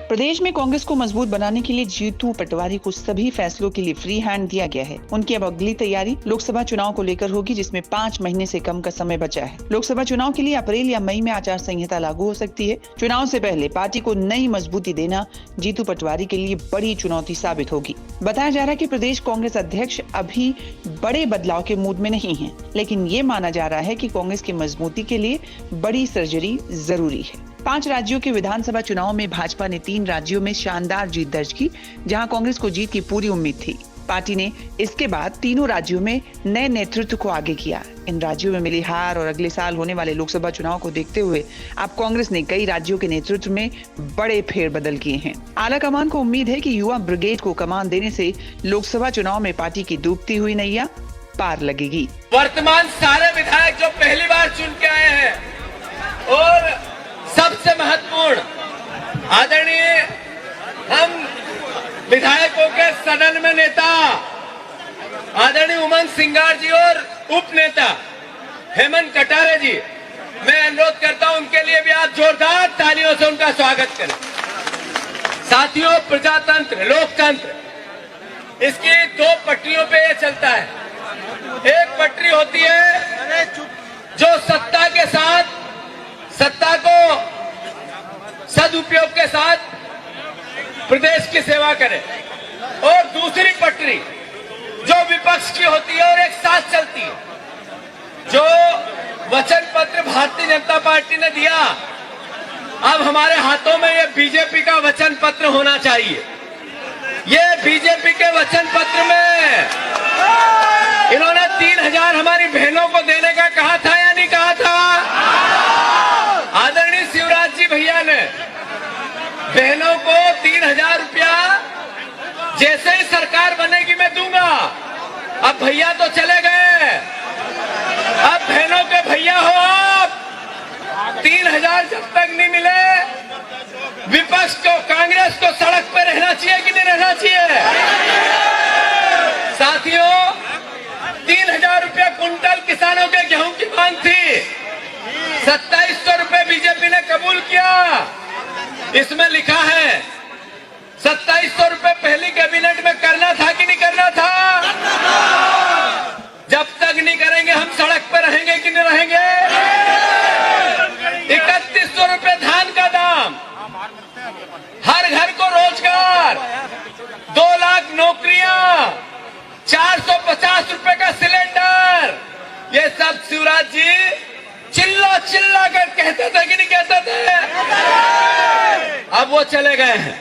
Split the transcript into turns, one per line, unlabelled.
प्रदेश में कांग्रेस को मजबूत बनाने के लिए जीतू पटवारी को सभी फैसलों के लिए फ्री हैंड दिया गया है। उनकी अब अगली तैयारी लोकसभा चुनाव को लेकर होगी, जिसमें 5 महीने से कम का समय बचा है। लोकसभा चुनाव के लिए अप्रैल या मई में आचार संहिता लागू हो सकती है। चुनाव से पहले पार्टी को नई मजबूती देना जीतू पटवारी के लिए बड़ी चुनौती साबित होगी। बताया जा रहा है कि प्रदेश कांग्रेस अध्यक्ष अभी बड़े बदलाव के मूड में नहीं है, लेकिन ये माना जा रहा है कि कांग्रेस की मजबूती के लिए बड़ी सर्जरी जरूरी है। 5 राज्यों के विधानसभा चुनाव में भाजपा ने 3 राज्यों में शानदार जीत दर्ज की, जहां कांग्रेस को जीत की पूरी उम्मीद थी। पार्टी ने इसके बाद तीनों राज्यों में नए नेतृत्व को आगे किया। इन राज्यों में मिली हार और अगले साल होने वाले लोकसभा चुनाव को देखते हुए अब कांग्रेस ने कई राज्यों के नेतृत्व में बड़े फेरबदल किए हैं। आला कमान को उम्मीद है कि युवा ब्रिगेड को कमान देने से लोकसभा चुनाव में पार्टी की डूबती हुई नैया पार लगेगी।
वर्तमान सारे विधायक जो पहली बार चुन के आए हैं और सबसे महत्वपूर्ण आदरणीय हम विधायकों के सदन में नेता आदरणीय उमंग सिंगार जी और उप नेता हेमंत कटारे जी, मैं अनुरोध करता हूं उनके लिए भी आप जोरदार तालियों से उनका स्वागत करें। साथियों, प्रजातंत्र, लोकतंत्र, इसकी 2 पटरियों पे ये चलता है। एक पटरी होती है जो सत्ता के साथ, सत्ता को सदुपयोग के साथ प्रदेश की सेवा करे, और दूसरी पटरी जो विपक्ष की होती है और एक साथ चलती है। जो वचन पत्र भारतीय जनता पार्टी ने दिया, अब हमारे हाथों में ये बीजेपी का वचन पत्र होना चाहिए। ये बीजेपी के वचन पत्र में इन्होंने 3000 हमारी बहनों को देने का कहा था या नहीं कहा था? आदरणीय शिवराज जी भैया ने बहनों को 3000 रुपया जैसे ही सरकार बनेगी मैं दूंगा। अब भैया तो चले गए, अब बहनों के भैया हो आप। 3000 जब तक नहीं मिले, विपक्ष को, कांग्रेस को सड़क पे रहना चाहिए कि नहीं रहना चाहिए? साथियों, 3000 रुपया कुंटल किसानों के गेहूं की मांग थी, 2700 रुपए बीजेपी ने कबूल किया। इसमें लिखा है 2700 रुपए पहली कैबिनेट में करना था कि नहीं करना था? जब तक नहीं करेंगे हम सड़क पर रहेंगे कि नहीं रहेंगे? 3100 रुपए धान का दाम, हर घर को रोजगार, 2 लाख नौकरियां, 450 रुपए का सिलेंडर, ये सब शिवराज जी चिल्ला चिल्ला कर कहते थे कि नहीं कहते थे? अब वो चले गए हैं।